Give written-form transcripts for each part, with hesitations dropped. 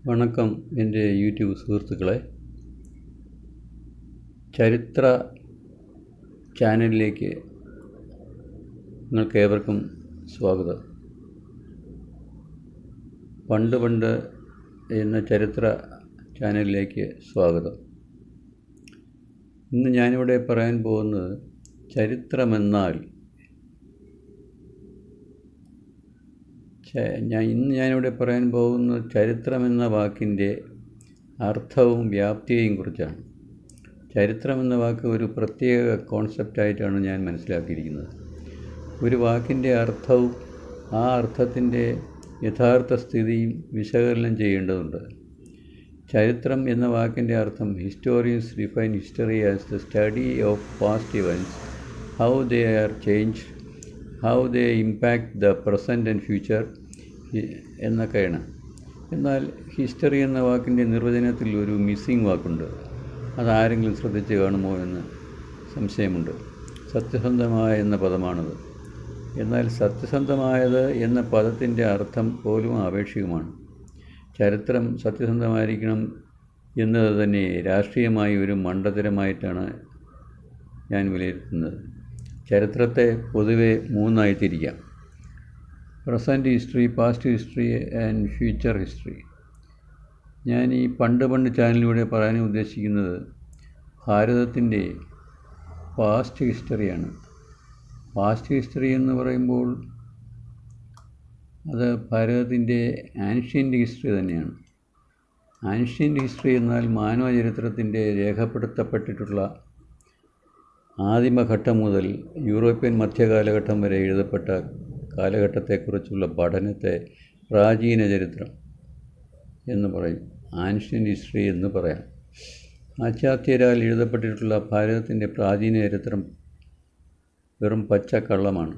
വണക്കം എൻ്റെ യൂട്യൂബ് സുഹൃത്തുക്കളെ. ചരിത്ര ചാനലിലേക്ക് നിങ്ങൾക്കേവർക്കും സ്വാഗതം. പണ്ട് എന്ന ചരിത്ര ചാനലിലേക്ക് സ്വാഗതം. ഇന്ന് ഞാനിവിടെ പറയാൻ പോകുന്നത് ചരിത്രമെന്നാൽ ഞാനിവിടെ പറയാൻ പോകുന്ന ചരിത്രമെന്ന വാക്കിൻ്റെ അർത്ഥവും വ്യാപ്തിയെയും കുറിച്ചാണ്. ചരിത്രമെന്ന വാക്ക് ഒരു പ്രത്യേക കോൺസെപ്റ്റായിട്ടാണ് ഞാൻ മനസ്സിലാക്കിയിരിക്കുന്നത്. ഒരു വാക്കിൻ്റെ അർത്ഥവും ആ അർത്ഥത്തിൻ്റെ യഥാർത്ഥ സ്ഥിതിയും വിശകലനം ചെയ്യേണ്ടതുണ്ട്. ചരിത്രം എന്ന വാക്കിൻ്റെ അർത്ഥം historians define history as the study of past events, how they are changed, how they impact the present and future എന്നൊക്കെയാണ്. എന്നാൽ ഹിസ്റ്ററി എന്ന വാക്കിൻ്റെ നിർവചനത്തിൽ ഒരു മിസ്സിംഗ് വാക്കുണ്ട്. അതാരെങ്കിലും ശ്രദ്ധിച്ച് കാണുമോ എന്ന് സംശയമുണ്ട്. സത്യസന്ധമായ എന്ന പദമാണത്. എന്നാൽ സത്യസന്ധമായത് എന്ന പദത്തിൻ്റെ അർത്ഥം പോലും ആപേക്ഷികമാണ്. ചരിത്രം സത്യസന്ധമായിരിക്കണം എന്നത് തന്നെ രാഷ്ട്രീയമായി ഒരു മണ്ടത്തരമായിട്ടാണ് ഞാൻ വിലയിരുത്തുന്നത്. ചരിത്രത്തെ പൊതുവെ മൂന്നായി തിരിക്കാം: present history, past history and future history. ഞാൻ ഈ പണ്ട് ചാനലിലൂടെ പറയാൻ ഉദ്ദേശിക്കുന്നത് ഭാരതത്തിൻ്റെ പാസ്റ്റ് ഹിസ്റ്ററിയാണ്. പാസ്റ്റ് ഹിസ്റ്ററി എന്ന് പറയുമ്പോൾ അത് ഭാരതത്തിൻ്റെ ആൻഷ്യൻ്റ് ഹിസ്റ്ററി തന്നെയാണ്. ആൻഷ്യൻ്റ് ഹിസ്റ്ററി എന്നാൽ മാനവ ചരിത്രത്തിൻ്റെ രേഖപ്പെടുത്തപ്പെട്ടിട്ടുള്ള ആദിമഘട്ടം മുതൽ യൂറോപ്യൻ മധ്യകാലഘട്ടം വരെ എഴുതപ്പെട്ട കാലഘട്ടത്തെക്കുറിച്ചുള്ള പഠനത്തെ പ്രാചീന ചരിത്രം എന്ന് പറയും, ആൻഷ്യൻ്റ് ഹിസ്റ്ററി എന്ന് പറയാം. പാശ്ചാത്യരാൽ എഴുതപ്പെട്ടിട്ടുള്ള ഭാരതത്തിൻ്റെ പ്രാചീന ചരിത്രം വെറും പച്ചക്കള്ളമാണ്.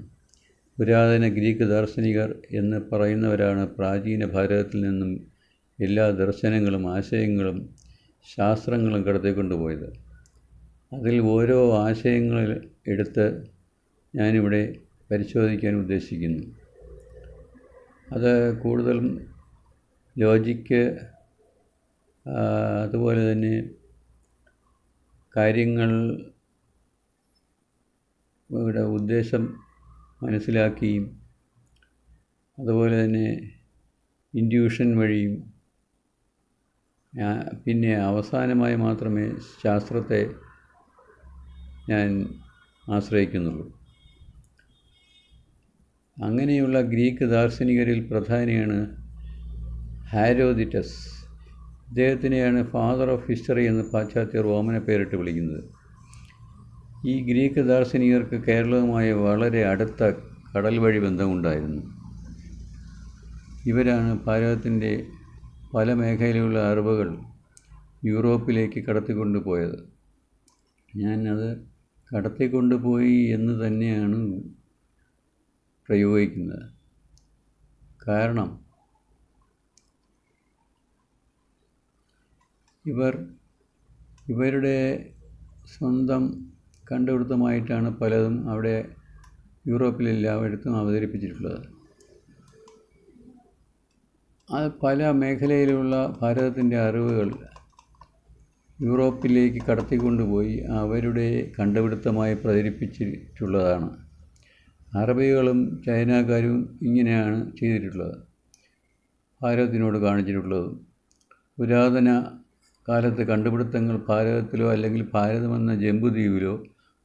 പുരാതന ഗ്രീക്ക് ദാർശനികർ എന്ന് പറയുന്നവരാണ് പ്രാചീന ഭാരതത്തിൽ നിന്നും എല്ലാ ദർശനങ്ങളും ആശയങ്ങളും ശാസ്ത്രങ്ങളും കടത്തിക്കൊണ്ടുപോയത്. അതിൽ ഓരോ ആശയങ്ങൾ എടുത്ത് ഞാനിവിടെ പരിശോധിക്കാൻ ഉദ്ദേശിക്കുന്നു. അത് കൂടുതലും ലോജിക്ക്, അതുപോലെ തന്നെ കാര്യങ്ങൾ ഇവിടെ ഉദ്ദേശം മനസ്സിലാക്കിയും അതുപോലെ തന്നെ ഇൻഡ്യൂഷൻ വഴിയും പിന്നെ അവസാനമായി മാത്രമേ ശാസ്ത്രത്തെ ഞാൻ ആശ്രയിക്കുന്നുള്ളൂ. അങ്ങനെയുള്ള ഗ്രീക്ക് ദാർശനികരിൽ പ്രധാനിയാണ് ഹാരോദിറ്റസ്. ഇദ്ദേഹത്തിനെയാണ് ഫാദർ ഓഫ് ഹിസ്റ്ററി എന്ന് പാശ്ചാത്യർ ഓമന പേരിട്ട് വിളിക്കുന്നത്. ഈ ഗ്രീക്ക് ദാർശനികർക്ക് കേരളവുമായി വളരെ അടുത്ത കടൽ വഴി ബന്ധമുണ്ടായിരുന്നു. ഇവരാണ് ഭാരതത്തിൻ്റെ പല മേഖലയിലുള്ള അറിവുകൾ യൂറോപ്പിലേക്ക് കടത്തിക്കൊണ്ടുപോയത്. ഞാനത് കടത്തിക്കൊണ്ടുപോയി എന്ന് തന്നെയാണ് പ്രയോഗിക്കുന്നത്. കാരണം ഇവരുടെ സ്വന്തം കണ്ടുപിടുത്തമായിട്ടാണ് പലതും അവിടെ യൂറോപ്പിലെല്ലായിടത്തും അവതരിപ്പിച്ചിട്ടുള്ളത്. അത് പല മേഖലയിലുള്ള ഭാരതത്തിൻ്റെ അറിവുകൾ യൂറോപ്പിലേക്ക് കടത്തിക്കൊണ്ടുപോയി അവരുടെ കണ്ടുപിടുത്തമായി പ്രചരിപ്പിച്ചിട്ടുള്ളതാണ്. അറബികളും ചൈനക്കാരും ഇങ്ങനെയാണ് ചെയ്തിട്ടുള്ളത്, ഭാരതത്തിനോട് കാണിച്ചിട്ടുള്ളത്. പുരാതന കാലത്ത് കണ്ടുപിടുത്തങ്ങൾ ഭാരതത്തിലോ അല്ലെങ്കിൽ ഭാരതമെന്ന ജംബുദ്വീപിലോ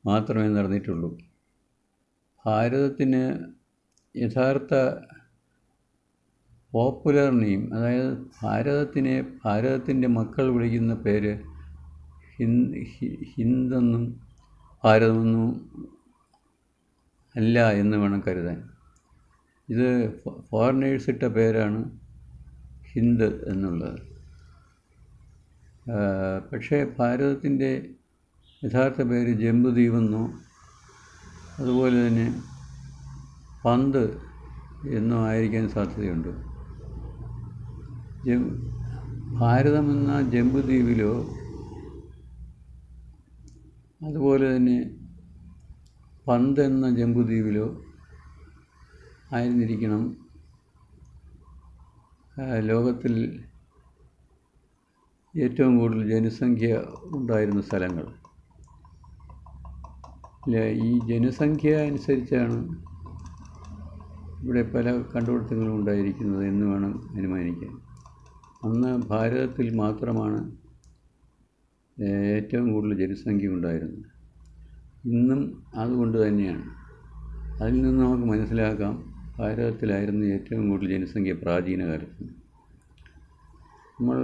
മാത്രമേ നടന്നിട്ടുള്ളൂ. ഭാരതത്തിന് യഥാർത്ഥ പോപ്പുലർ നെയിം, അതായത് ഭാരതത്തിൻ്റെ മക്കൾ വിളിക്കുന്ന പേര് ഹിന്ദെന്നും ഭാരതമെന്നും അല്ല എന്ന് വേണം കരുതാൻ. ഇത് ഫോറിനേഴ്സ് ഇട്ട പേരാണ് ഹിന്ദ് എന്നുള്ളത്. പക്ഷേ ഭാരതത്തിൻ്റെ യഥാർത്ഥ പേര് ജംബുദ്വീപെന്നോ അതുപോലെ തന്നെ പന്ത് എന്നോ ആയിരിക്കാൻ സാധ്യതയുണ്ട്. ഭാരതമെന്ന ജംബുദ്വീപിലോ അതുപോലെ തന്നെ പന്ത് എന്ന ജംബുദ്വീപിലോ ആയിരുന്നിരിക്കണം ലോകത്തിൽ ഏറ്റവും കൂടുതൽ ജനസംഖ്യ ഉണ്ടായിരുന്ന സ്ഥലങ്ങൾ. ഈ ജനസംഖ്യ അനുസരിച്ചാണ് ഇവിടെ പല കണ്ടുപിടുത്തങ്ങളും ഉണ്ടായിരിക്കുന്നത് എന്ന് വേണം അനുമാനിക്കാൻ. അന്ന് ഭാരതത്തിൽ മാത്രമാണ് ഏറ്റവും കൂടുതൽ ജനസംഖ്യ ഉണ്ടായിരുന്നത്. ഇന്നും അതുകൊണ്ട് തന്നെയാണ്. അതിൽ നിന്ന് നമുക്ക് മനസ്സിലാക്കാം ഭാരതത്തിലായിരുന്നു ഏറ്റവും കൂടുതൽ ജനസംഖ്യ പ്രാചീന കാലത്ത്. നമ്മൾ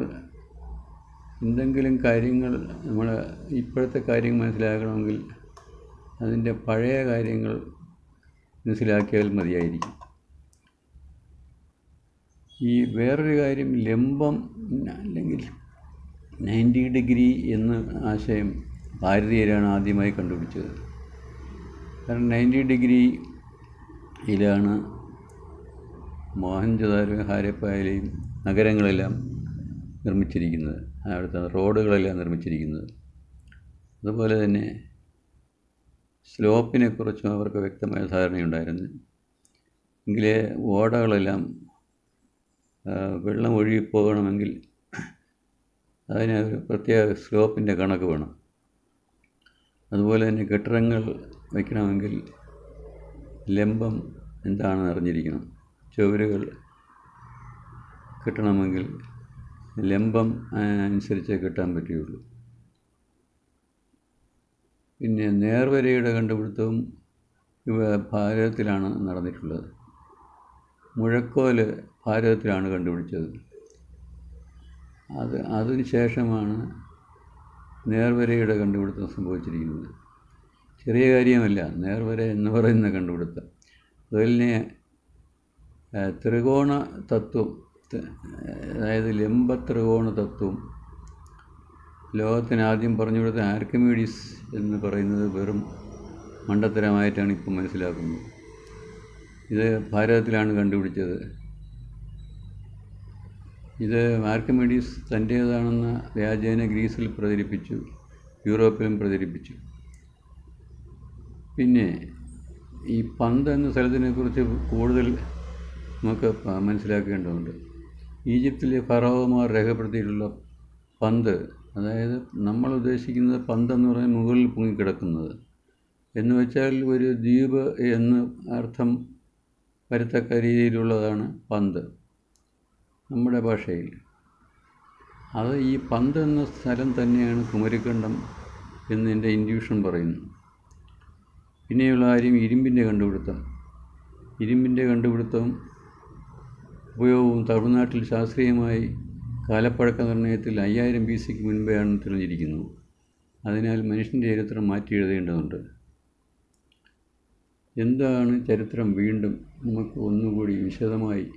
എന്തെങ്കിലും കാര്യങ്ങൾ നമ്മൾ ഇപ്പോഴത്തെ കാര്യങ്ങൾ മനസ്സിലാക്കണമെങ്കിൽ അതിൻ്റെ പഴയ കാര്യങ്ങൾ മനസ്സിലാക്കിയാൽ മതിയായിരിക്കും. ഈ വേറൊരു കാര്യം, ലംബം അല്ലെങ്കിൽ 90 ഡിഗ്രി എന്ന ആശയം ഭാരതീയരാണ് ആദ്യമായി കണ്ടുപിടിച്ചത്. കാരണം 90 ഡിഗ്രിയിലാണ് മോഹൻജദാരോ ഹാരപ്പയിലെയും നഗരങ്ങളെല്ലാം നിർമ്മിച്ചിരിക്കുന്നത്, അവിടുത്തെ റോഡുകളെല്ലാം നിർമ്മിച്ചിരിക്കുന്നത്. അതുപോലെ തന്നെ സ്ലോപ്പിനെക്കുറിച്ചും അവർക്ക് വ്യക്തമായ ധാരണയുണ്ടായിരുന്നു. എങ്കിലേ ഓടകളെല്ലാം വെള്ളം ഒഴുകിപ്പോകണമെങ്കിൽ അതിന് ഒരു പ്രത്യേക സ്ലോപ്പിൻ്റെ കണക്ക് വേണം. അതുപോലെ തന്നെ കെട്ടിടങ്ങൾ വയ്ക്കണമെങ്കിൽ ലംബം എന്താണെന്ന് അറിഞ്ഞിരിക്കണം. ചുവരുകൾ കെട്ടണമെങ്കിൽ ലംബം അനുസരിച്ചേ കെട്ടാൻ പറ്റുകയുള്ളൂ. പിന്നെ നേർവരയുടെ കണ്ടുപിടുത്തവും ഭാരതത്തിലാണ് നടന്നിട്ടുള്ളത്. മുഴക്കോൽ ഭാരതത്തിലാണ് കണ്ടുപിടിച്ചത്. അതിന് ശേഷമാണ് നേർവരയുടെ കണ്ടുപിടുത്തം സംഭവിച്ചിരിക്കുന്നത്. ചെറിയ കാര്യമല്ല നേർവര എന്ന് പറയുന്ന കണ്ടുപിടുത്തം. അതുപോലെ ത്രികോണ തത്വം, അതായത് ലംബ ത്രികോണ തത്വം ലോകത്തിന് ആദ്യം പറഞ്ഞു കൊടുത്ത ആർക്കിമീഡീസ് എന്ന് പറയുന്നത് വെറും മണ്ടത്തരമായിട്ടാണ് ഇപ്പം മനസ്സിലാക്കുന്നത്. ഇത് ഭാരതത്തിലാണ് കണ്ടുപിടിച്ചത്. ഇത് ആർക്കിമീഡീസ് തൻ്റേതാണെന്ന വ്യാജേന ഗ്രീസിൽ പ്രചരിപ്പിച്ചു, യൂറോപ്പിലും പ്രചരിപ്പിച്ചു. പിന്നെ ഈ പന്ത് എന്ന സ്ഥലത്തിനെക്കുറിച്ച് കൂടുതൽ നമുക്ക് മനസ്സിലാക്കേണ്ടതുണ്ട്. ഈജിപ്തിലെ ഫറോവമാർ രേഖപ്പെടുത്തിയിട്ടുള്ള പന്ത്, അതായത് നമ്മൾ ഉദ്ദേശിക്കുന്നത് പന്തെന്ന് പറഞ്ഞാൽ മുകളിൽ പൊങ്ങിക്കിടക്കുന്നത് എന്ന് വെച്ചാൽ ഒരു ദ്വീപ് എന്ന് അർത്ഥം വരത്തക്ക രീതിയിലുള്ളതാണ് പന്ത് നമ്മുടെ ഭാഷയിൽ. അത് ഈ പന്ത് എന്ന സ്ഥലം തന്നെയാണ് കുമരിക്കണ്ടം എന്ന് എൻ്റെ ഇൻഡ്യൂഷൻ പറയുന്നു. പിന്നെയുള്ള കാര്യം ഇരുമ്പിൻ്റെ കണ്ടുപിടുത്തം. ഇരുമ്പിൻ്റെ കണ്ടുപിടുത്തവും ഉപയോഗവും തമിഴ്നാട്ടിൽ ശാസ്ത്രീയമായി കാലപ്പഴക്ക നിർണ്ണയത്തിൽ 5000 BCക്ക് മുൻപെയാണ് തെളിഞ്ഞിരിക്കുന്നത്. അതിനാൽ മനുഷ്യൻ്റെ ചരിത്രം മാറ്റി എഴുതേണ്ടതുണ്ട്. എന്താണ് ചരിത്രം? വീണ്ടും നമുക്ക് ഒന്നുകൂടി വിശദമായി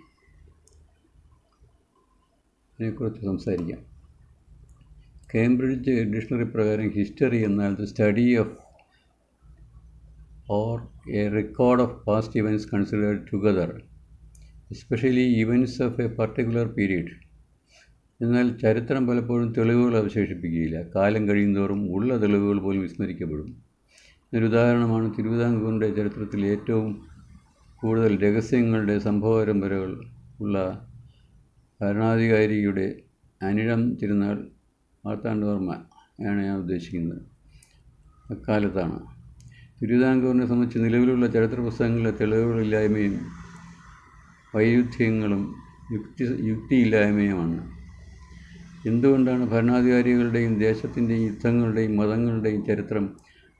അതിനെക്കുറിച്ച് സംസാരിക്കാം. കേംബ്രിഡ്ജ് ഡിക്ഷണറി പ്രകാരം ഹിസ്റ്ററി എന്നാൽ the study of or a record of past events considered together, especially events of a particular period. എന്നാൽ ചരിത്രം പലപ്പോഴും തെളിവുകൾ അവശേഷിപ്പിക്കുകയില്ല. കാലം കഴിയുന്തോറും ഉള്ള തെളിവുകൾ പോലും വിസ്മരിക്കപ്പെടും. ഒരു ഉദാഹരണമാണ് തിരുവിതാംകൂറിൻ്റെ ചരിത്രത്തിൽ ഏറ്റവും കൂടുതൽ രഹസ്യങ്ങളുടെ സംഭവ പരമ്പരകൾ ഉള്ള ഭരണാധികാരിയുടെ അനിഴം തിരുനാൾ മാർത്താണ്ഡവർമ്മ ആണ് ഞാൻ ഉദ്ദേശിക്കുന്നത്. അക്കാലത്താണ്. തിരുവിതാംകൂറിനെ സംബന്ധിച്ച് നിലവിലുള്ള ചരിത്ര പുസ്തകങ്ങളിലെ തെളിവുകളില്ലായ്മയും വൈരുദ്ധ്യങ്ങളും യുക്തിയില്ലായ്മയുമാണ്. എന്തുകൊണ്ടാണ് ഭരണാധികാരികളുടെയും ദേശത്തിൻ്റെയും യുദ്ധങ്ങളുടെയും മതങ്ങളുടെയും ചരിത്രം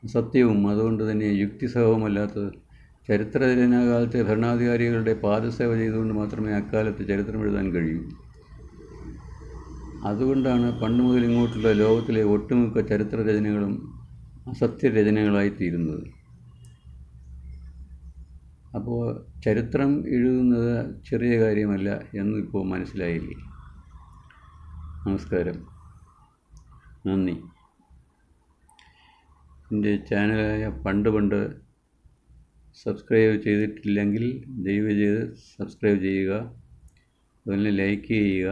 സത്യവും അതുകൊണ്ട് തന്നെ യുക്തിസഹവുമല്ലാത്തത്? ചരിത്രരചനാകാലത്തെ ഭരണാധികാരികളുടെ പാദസേവ ചെയ്തുകൊണ്ട് മാത്രമേ അക്കാലത്ത് ചരിത്രം എഴുതാൻ കഴിയൂ. അതുകൊണ്ടാണ് പണ്ട് മുതൽ ഇങ്ങോട്ടുള്ള ലോകത്തിലെ ഒട്ടുമിക്ക ചരിത്രരചനകളും അസത്യരചനകളായിത്തീരുന്നത്. അപ്പോൾ ചരിത്രം എഴുതുന്നത് ചെറിയ കാര്യമല്ല എന്നിപ്പോൾ മനസ്സിലായില്ലേ? നമസ്കാരം, നന്ദി. എൻ്റെ ചാനലായ പണ്ട് സബ്സ്ക്രൈബ് ചെയ്തിട്ടില്ലെങ്കിൽ ദയവ് ചെയ്ത് സബ്സ്ക്രൈബ് ചെയ്യുക, അതുപോലെ ലൈക്ക് ചെയ്യുക.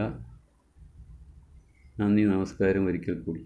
നന്ദി, നമസ്കാരം ഒരിക്കൽ കൂടി.